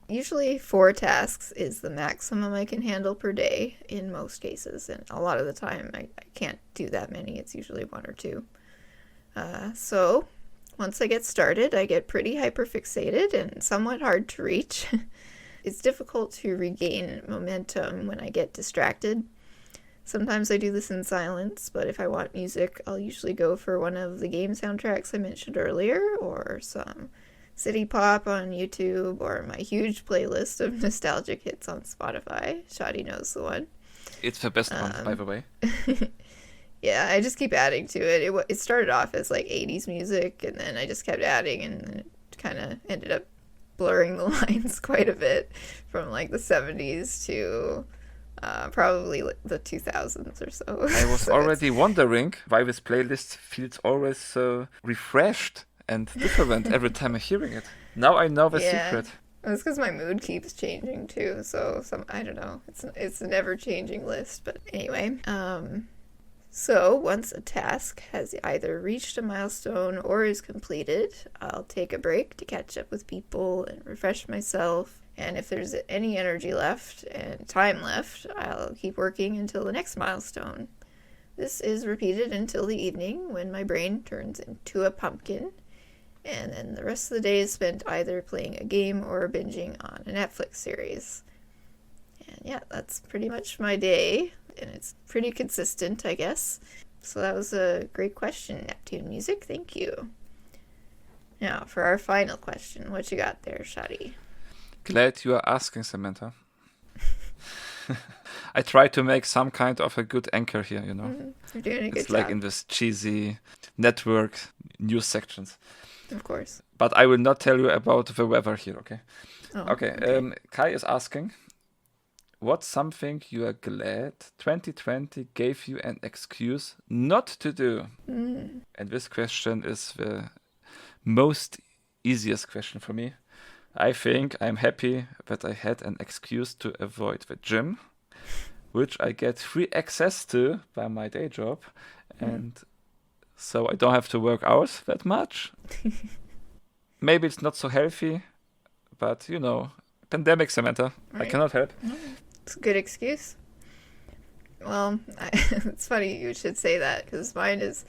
usually 4 tasks is the maximum I can handle per day in most cases, and a lot of the time I can't do that many. It's usually 1 or 2. So once I get started, I get pretty hyperfixated and somewhat hard to reach. It's difficult to regain momentum when I get distracted. Sometimes I do this in silence, but if I want music, I'll usually go for one of the game soundtracks I mentioned earlier, or some city pop on YouTube, or my huge playlist of nostalgic hits on Spotify. Schotti knows the one. It's the best one, by the way. Yeah, I just keep adding to it. It started off as like 80s music, and then I just kept adding, and it kind of ended up blurring the lines quite a bit from like the 70s to probably the 2000s or so. I was already wondering why this playlist feels always so refreshed and different every time I'm hearing it. Now I know the secret. It's because my mood keeps changing too, so I don't know. It's a never-changing list, but anyway. So once a task has either reached a milestone or is completed, I'll take a break to catch up with people and refresh myself. And if there's any energy left and time left, I'll keep working until the next milestone. This is repeated until the evening, when my brain turns into a pumpkin. And then the rest of the day is spent either playing a game or binging on a Netflix series. And yeah, that's pretty much my day. And it's pretty consistent, I guess. So that was a great question, Neptune Music. Thank you. Now, for our final question, what you got there, Schotti? Glad you are asking, Samantha. I try to make some kind of a good anchor here, you know. You're doing a good It's job. like in this cheesy network news sections. Of course. But I will not tell you about the weather here, okay? Oh, Okay, Kai is asking, what's something you are glad 2020 gave you an excuse not to do? And this question is the most easiest question for me. I think I'm happy that I had an excuse to avoid the gym, which I get free access to by my day job, and so I don't have to work out that much. Maybe it's not so healthy, but you know, pandemic, Samantha. Right. I cannot help. It's a good excuse. Well, it's funny you should say that, because mine is,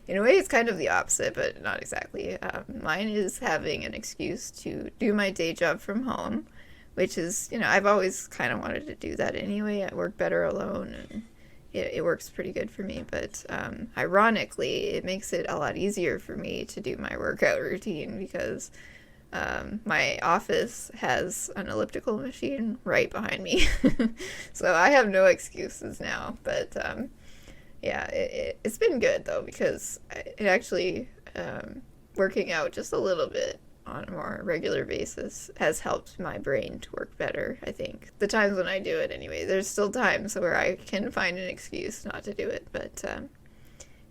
in a way, it's kind of the opposite, but not exactly. Mine is having an excuse to do my day job from home, which is, you know, I've always kind of wanted to do that anyway. I work better alone, and it works pretty good for me. But ironically, it makes it a lot easier for me to do my workout routine, because my office has an elliptical machine right behind me. So I have no excuses now. But yeah, it's been good, though, because it actually, working out just a little bit on a more regular basis has helped my brain to work better, I think. The times when I do it, anyway. There's still times where I can find an excuse not to do it, but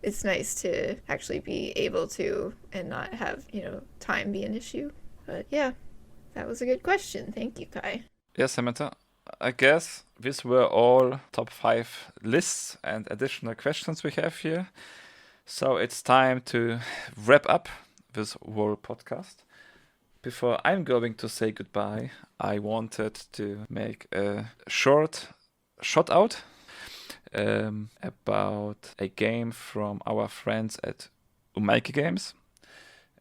it's nice to actually be able to and not have, you know, time be an issue. But yeah, that was a good question. Thank you, Kai. Yes, Samantha. I guess these were all top 5 lists and additional questions we have here. So it's time to wrap up this whole podcast. Before I'm going to say goodbye, I wanted to make a short shout out about a game from our friends at Umaiki Games.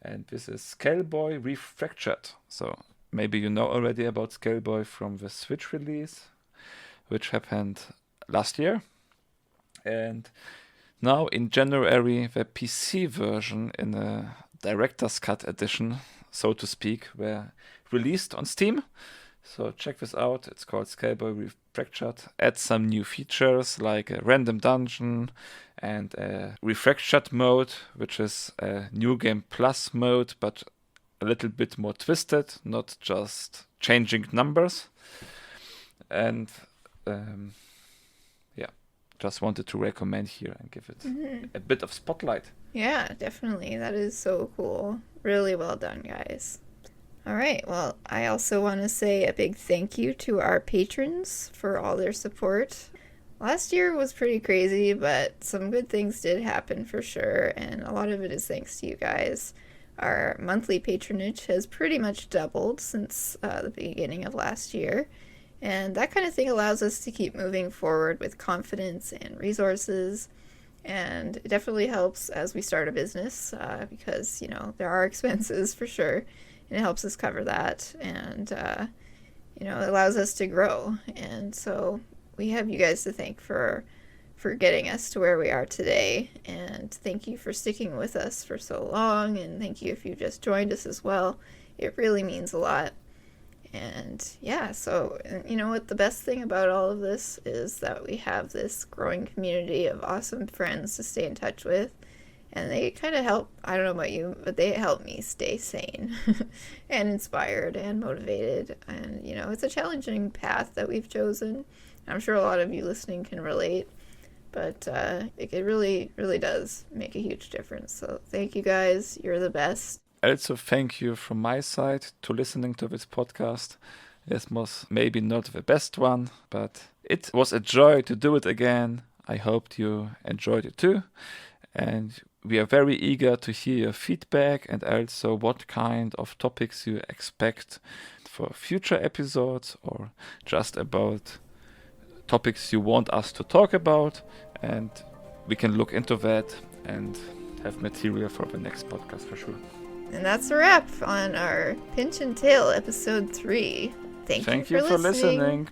And this is Scaleboy Refractured. So maybe you know already about Scaleboy from the Switch release, which happened last year. And now in January, the PC version in a Director's Cut edition, so to speak, were released on Steam. So check this out. It's called Scaleboy Refractured. Add some new features like a random dungeon and a refractured mode, which is a New Game Plus mode, but a little bit more twisted, not just changing numbers. And yeah, just wanted to recommend here and give it a bit of spotlight. Yeah, definitely. That is so cool. Really well done, guys. All right. Well, I also want to say a big thank you to our patrons for all their support. Last year was pretty crazy, but some good things did happen for sure, and a lot of it is thanks to you guys. Our monthly patronage has pretty much doubled since the beginning of last year, and that kind of thing allows us to keep moving forward with confidence and resources. And it definitely helps as we start a business because, you know, there are expenses for sure. And it helps us cover that. And, you know, it allows us to grow. And so we have you guys to thank for getting us to where we are today. And thank you for sticking with us for so long. And thank you if you just joined us as well. It really means a lot. And yeah, so, you know what, the best thing about all of this is that we have this growing community of awesome friends to stay in touch with. And they kind of help, I don't know about you, but they help me stay sane and inspired and motivated. And, you know, it's a challenging path that we've chosen. I'm sure a lot of you listening can relate, but it really, really does make a huge difference. So thank you guys. You're the best. Also, thank you from my side to listening to this podcast. This was maybe not the best one, but it was a joy to do it again. I hope you enjoyed it too. And we are very eager to hear your feedback and also what kind of topics you expect for future episodes or just about topics you want us to talk about. And we can look into that and have material for the next podcast for sure. And that's a wrap on our Pinch and Tail episode 3. Thank you for listening.